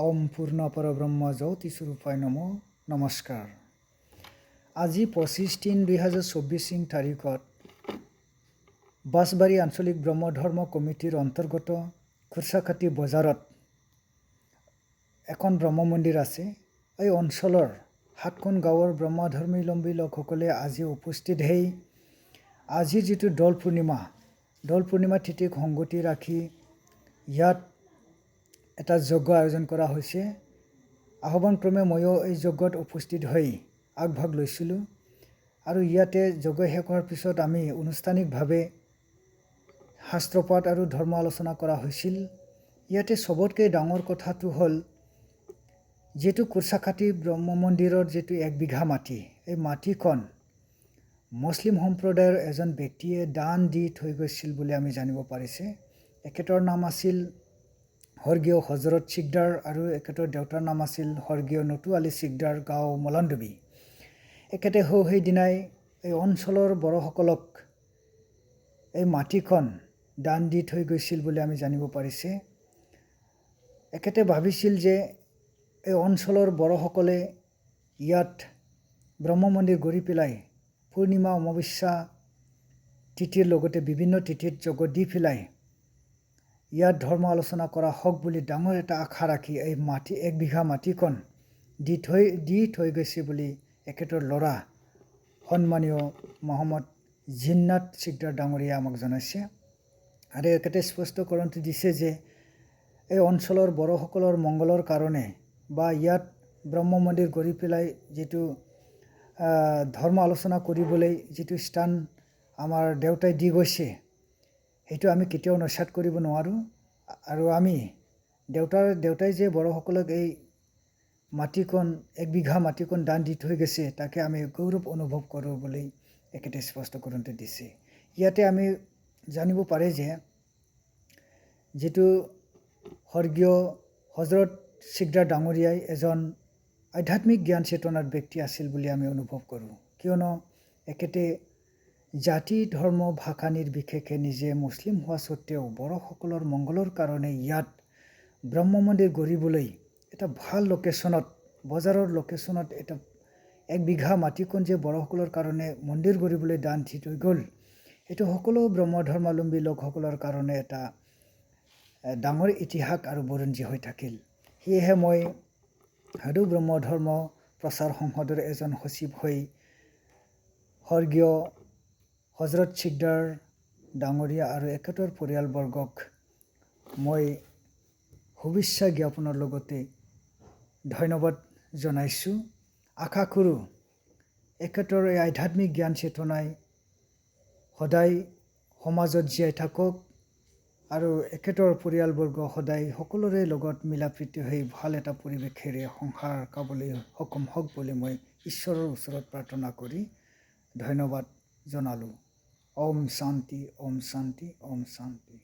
ওম পূৰ্ণ পৰব্ৰহ্ম জ্যোতিস্বৰূপায় নমো নমস্কাৰ। আজি 25/3/2024 তাৰিখত বাঁশবাৰী আঞ্চলিক ব্ৰহ্মধৰ্ম কমিটিৰ অন্তৰ্গত খুৰচাকাটি বজাৰত এখন ব্ৰহ্ম মন্দিৰ আছে। এই অঞ্চলৰ 7খন গাঁৱৰ ব্ৰহ্মধৰ্মাৱলম্বী লোকসকলে আজি উপস্থিত হৈ আজিৰ যিটো দৌল পূৰ্ণিমা তিথিক সংগতি ৰাখি ইয়াত এটা যজ্ঞ আয়োজন কৰা হৈছে। আহ্বানক্ৰমে ময়ো এই যজ্ঞত উপস্থিত হৈ আগভাগ লৈছিলোঁ আৰু ইয়াতে যজ্ঞ শেষ হোৱাৰ পিছত আমি আনুষ্ঠানিকভাৱে শাস্ত্ৰপাঠ আৰু ধৰ্ম আলোচনা কৰা হৈছিল। ইয়াতে চবতকৈ ডাঙৰ কথাটো হ'ল যিটো খুৰচাকাটি ব্ৰহ্ম মন্দিৰৰ যিটো 1 বিঘা মাটি, এই মাটিখন মুছলিম সম্প্ৰদায়ৰ এজন ব্যক্তিয়ে দান দি থৈ গৈছিল বুলি আমি জানিব পাৰিছে। এখেতৰ নাম আছিল স্বৰ্গীয় হজৰত চিকদাৰ আৰু এখেতৰ দেউতাৰ নাম আছিল স্বৰ্গীয় নটু আলী চিকদাৰ, গাঁও মলানডুবি। এখেতে সেইদিনাই এই অঞ্চলৰ বড়োসকলক এই মাটিখন দান দি থৈ গৈছিল বুলি আমি জানিব পাৰিছে। এখেতে ভাবিছিল যে এই অঞ্চলৰ বড়োসকলে ইয়াত ব্ৰহ্ম মন্দিৰ গঢ়ি পেলাই পূৰ্ণিমা অমাৱস্যা তিথিৰ লগতে বিভিন্ন তিথিত যজ্ঞ দি পেলাই ইয়াত ধৰ্ম আলোচনা কৰা হওক বুলি ডাঙৰ এটা আশা ৰাখি এই 1 বিঘা মাটিখন দি থৈ গৈছে বুলি এখেতৰ ল'ৰা সন্মানীয় মহম্মদ জিন্নাত চিকদাৰ ডাঙৰীয়া আমাক জনাইছে। আৰু এখেতে স্পষ্টকৰণটো দিছে যে এই অঞ্চলৰ বড়োসকলৰ মংগলৰ কাৰণে বা ইয়াত ব্ৰহ্ম মন্দিৰ গঢ়ি পেলাই যিটো ধৰ্ম আলোচনা কৰিবলৈ যিটো স্থান আমাৰ দেউতাই দি গৈছে সেইটো আমি কেতিয়াও নস্যাৎ কৰিব নোৱাৰোঁ। আৰু আমি দেউতাই যে বড়োসকলক এই মাটিখন 1 বিঘা মাটিখন দান দি থৈ গৈছে তাকে আমি গৌৰৱ অনুভৱ কৰোঁ বুলি এখেতে স্পষ্টকৰণটো দিছে। ইয়াতে আমি জানিব পাৰে যে যিটো স্বৰ্গীয় হজৰত চিকদাৰ ডাঙৰীয়াই এজন আধ্যাত্মিক জ্ঞান চেতনাৰ ব্যক্তি আছিল বুলি আমি অনুভৱ কৰোঁ, কিয়নো এখেতে জাতি ধৰ্ম ভাষা নিৰ্বিশেষে নিজে মুছলিম হোৱা স্বত্তেও বড়োসকলৰ মংগলৰ কাৰণে ইয়াত ব্ৰহ্ম মন্দিৰ গঢ়িবলৈ এটা ভাল লোকেশ্যনত, বজাৰৰ লোকেশ্যনত এটা 1 বিঘা মাটিখন যে বড়োসকলৰ কাৰণে মন্দিৰ গঢ়িবলৈ দান দি থৈ গ'ল, এইটো সকলো ব্ৰহ্ম ধৰ্মাৱলম্বী লোকসকলৰ কাৰণে এটা ডাঙৰ ইতিহাস আৰু বুৰঞ্জী হৈ থাকিল। সেয়েহে মই সাধু ব্ৰহ্ম ধৰ্ম প্ৰচাৰ সংসদৰ এজন সচিব হৈ স্বৰ্গীয় হজৰত চিকদাৰ ডাঙৰীয়া আৰু এখেতৰ পৰিয়ালবৰ্গক মই শুভেচ্ছা জ্ঞাপনৰ লগতে ধন্যবাদ জনাইছোঁ। আশা কৰোঁ এখেতৰ এই আধ্যাত্মিক জ্ঞান চেতনাই সদায় সমাজত জীয়াই থাকক আৰু এখেতৰ পৰিয়ালবৰ্গ সদায় সকলোৰে লগত মিলা প্ৰীতি হৈ ভাল এটা পৰিৱেশেৰে সংসাৰ কাবলৈ সক্ষম হওক বুলি মই ঈশ্বৰৰ ওচৰত প্ৰাৰ্থনা কৰি ধন্যবাদ জনালোঁ। ওম শান্তি, ওম শান্তি, ওম শান্তি।